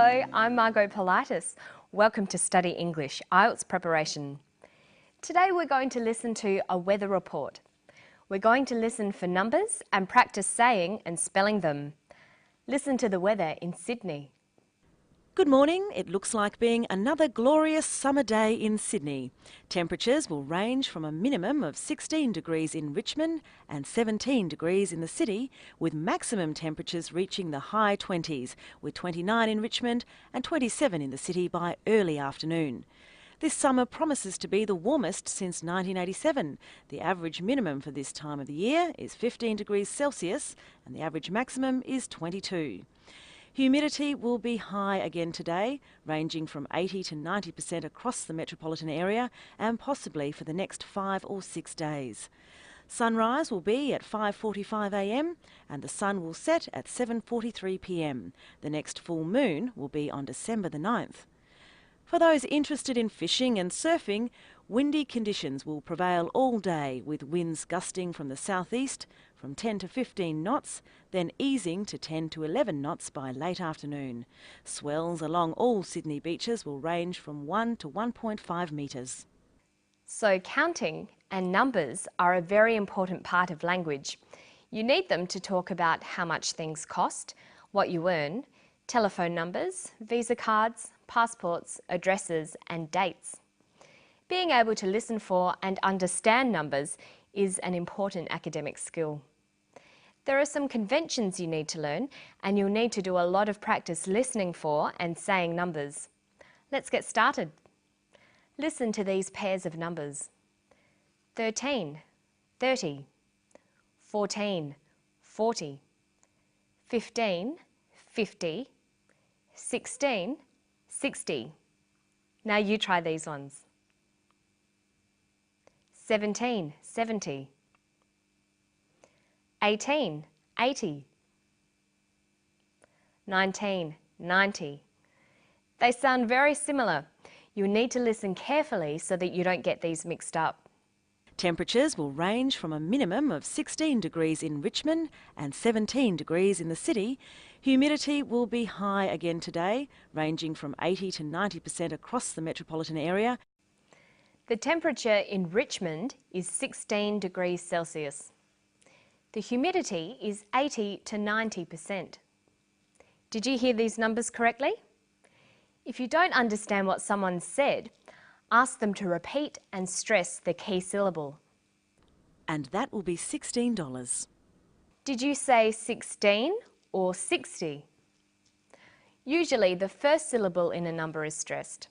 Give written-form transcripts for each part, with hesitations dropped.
Hello, I'm Margot Politis. Welcome to Study English, Ielts preparation. Today we're going to listen to a weather report. We're going to listen for numbers and practice saying and spelling them. Listen to the weather in Sydney. Good morning. It looks like being another glorious summer day in Sydney. Temperatures will range from a minimum of 16 degrees in Richmond and 17 degrees in the city, with maximum temperatures reaching the high 20s, with 29 in Richmond and 27 in the city by early afternoon. This summer promises to be the warmest since 1987. The average minimum for this time of the year is 15 degrees Celsius and the average maximum is 22. Humidity will be high again today, ranging from 80 to 90% across the metropolitan area and possibly for the next 5 or 6 days. Sunrise will be at 5:45 a.m. and the sun will set at 7:43 p.m. The next full moon will be on December the 9th. For those interested in fishing and surfing, windy conditions will prevail all day, with winds gusting from the southeast from 10 to 15 knots, then easing to 10 to 11 knots by late afternoon. Swells along all Sydney beaches will range from 1 to 1.5 metres. So counting and numbers are a very important part of language. You need them to talk about how much things cost, what you earn, telephone numbers, visa cards, passports, addresses and dates. Being able to listen for and understand numbers is an important academic skill. There are some conventions you need to learn, and you'll need to do a lot of practice listening for and saying numbers. Let's get started. Listen to these pairs of numbers. 13, 30, 14, 40, 15, 50, 16, 60. Now you try these ones. 17, 70. 18, 80. 19, 90. They sound very similar. You'll need to listen carefully so that you don't get these mixed up. Temperatures will range from a minimum of 16 degrees in Richmond and 17 degrees in the city. Humidity will be high again today, ranging from 80 to 90% across the metropolitan area. The temperature in Richmond is 16 degrees Celsius. The humidity is 80 to 90%. Did you hear these numbers correctly? If you don't understand what someone said, ask them to repeat and stress the key syllable. And that will be $16. Did you say 16 or 60? Usually the first syllable in a number is stressed.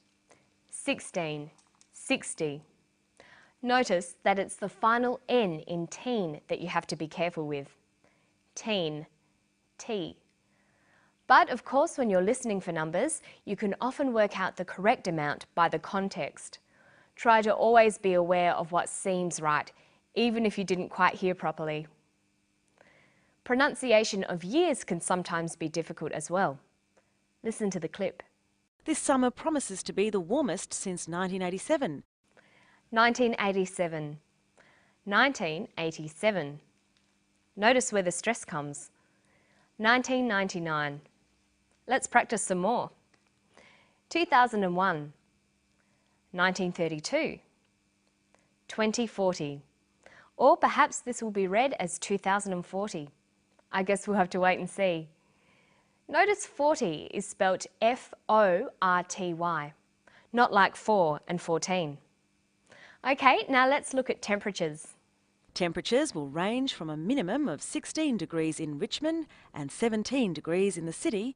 16, 60. Notice that it's the final N in teen that you have to be careful with. Teen, T. But of course, when you're listening for numbers, you can often work out the correct amount by the context. Try to always be aware of what seems right, even if you didn't quite hear properly. Pronunciation of years can sometimes be difficult as well. Listen to the clip. This summer promises to be the warmest since 1987. 1987. 1987. Notice where the stress comes. 1999. Let's practice some more. 2001. 1932. 2040. Or perhaps this will be read as 2040. I guess we'll have to wait and see. Notice 40 is spelt F-O-R-T-Y, not like 4 and 14. Okay, now let's look at temperatures. Temperatures will range from a minimum of 16 degrees in Richmond and 17 degrees in the city.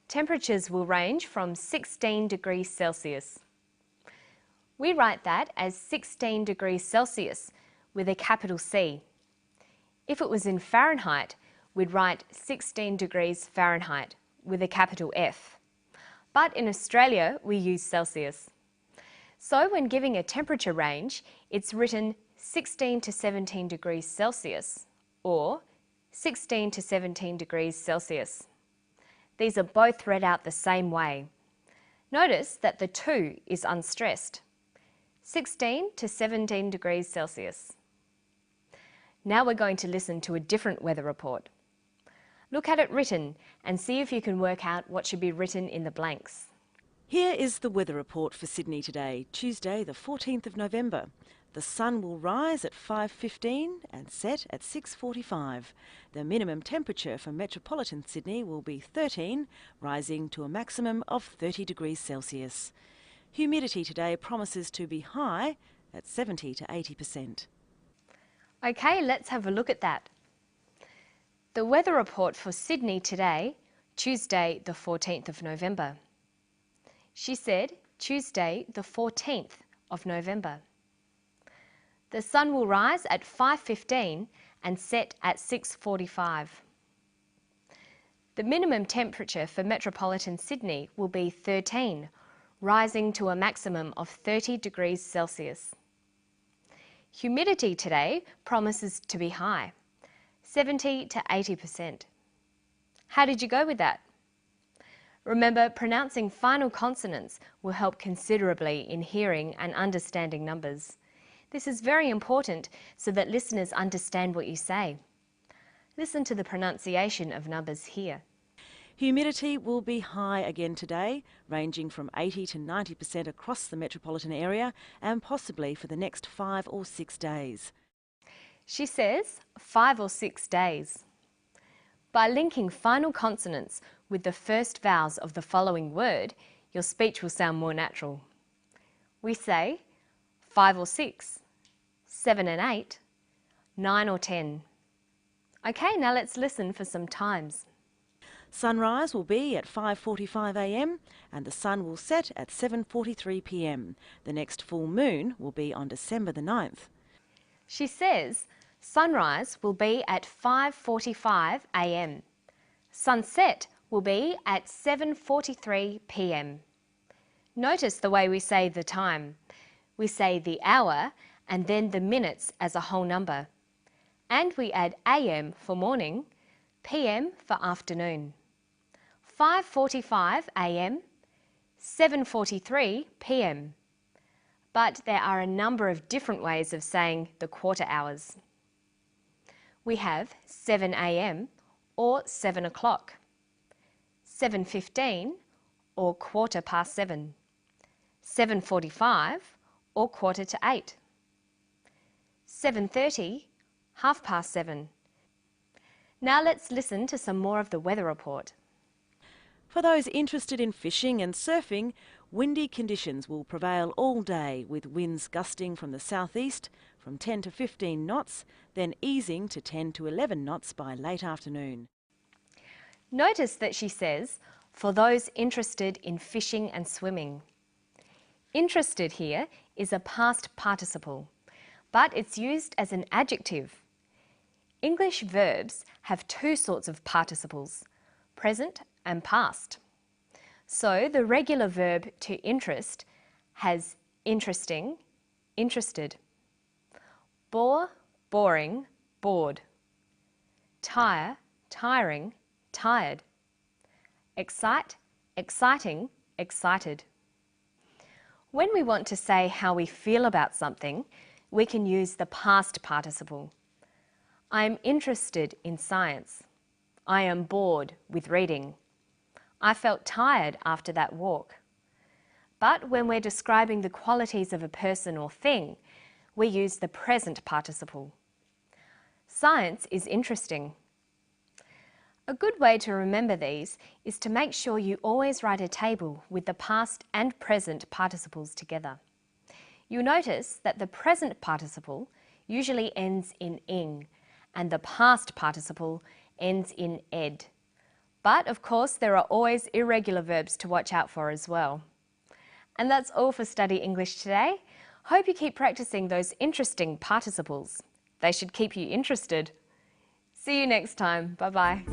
Temperatures will range from 16 degrees Celsius. We write that as 16 degrees Celsius with a capital C. If it was in Fahrenheit, we'd write 16 degrees Fahrenheit with a capital F. But in Australia, we use Celsius. So when giving a temperature range, it's written 16 to 17 degrees Celsius or 16 to 17 degrees Celsius. These are both read out the same way. Notice that the 2 is unstressed. 16 to 17 degrees Celsius. Now we're going to listen to a different weather report. Look at it written and see if you can work out what should be written in the blanks. Here is the weather report for Sydney today, Tuesday the 14th of November. The sun will rise at 5:15 and set at 6:45. The minimum temperature for metropolitan Sydney will be 13, rising to a maximum of 30 degrees Celsius. Humidity today promises to be high at 70 to 80%. Okay, let's have a look at that. The weather report for Sydney today, Tuesday the 14th of November. She said Tuesday the 14th of November. The sun will rise at 5:15 and set at 6:45. The minimum temperature for metropolitan Sydney will be 13, rising to a maximum of 30 degrees Celsius. Humidity today promises to be high, 70 to 80%. How did you go with that? Remember, pronouncing final consonants will help considerably in hearing and understanding numbers. This is very important so that listeners understand what you say. Listen to the pronunciation of numbers here. Humidity will be high again today, ranging from 80 to 90% across the metropolitan area and possibly for the next 5 or 6 days. She says 5 or 6 days. By linking final consonants with the first vowels of the following word, your speech will sound more natural. We say 5 or 6, 7 and 8, 9 or 10. Okay, now let's listen for some times. Sunrise will be at 5:45 a.m. and the sun will set at 7:43 p.m. The next full moon will be on December the 9th. She says sunrise will be at 5:45 a.m. Sunset will be at 7:43 p.m. Notice the way we say the time. We say the hour and then the minutes as a whole number. And we add AM for morning, PM for afternoon. 5:45 a.m, 7:43 p.m. But there are a number of different ways of saying the quarter hours. We have 7 a.m. or 7 o'clock, 7:15 or 7:15, 7:45 or 7:45, 7:30, 7:30. Now let's listen to some more of the weather report. For those interested in fishing and surfing, windy conditions will prevail all day with winds gusting from the southeast from 10 to 15 knots, then easing to 10 to 11 knots by late afternoon. Notice that she says, for those interested in fishing and swimming. Interested here is a past participle, but it's used as an adjective. English verbs have two sorts of participles, present and past. So the regular verb to interest has interesting, interested. Bore, boring, bored. Tire, tiring, tired. Excite, exciting, excited. When we want to say how we feel about something, we can use the past participle. I am interested in science. I am bored with reading. I felt tired after that walk. But when we're describing the qualities of a person or thing, we use the present participle. Science is interesting. A good way to remember these is to make sure you always write a table with the past and present participles together. You'll notice that the present participle usually ends in ing and the past participle ends in ed. But of course there are always irregular verbs to watch out for as well. And that's all for Study English today. Hope you keep practicing those interesting participles. They should keep you interested. See you next time. Bye-bye.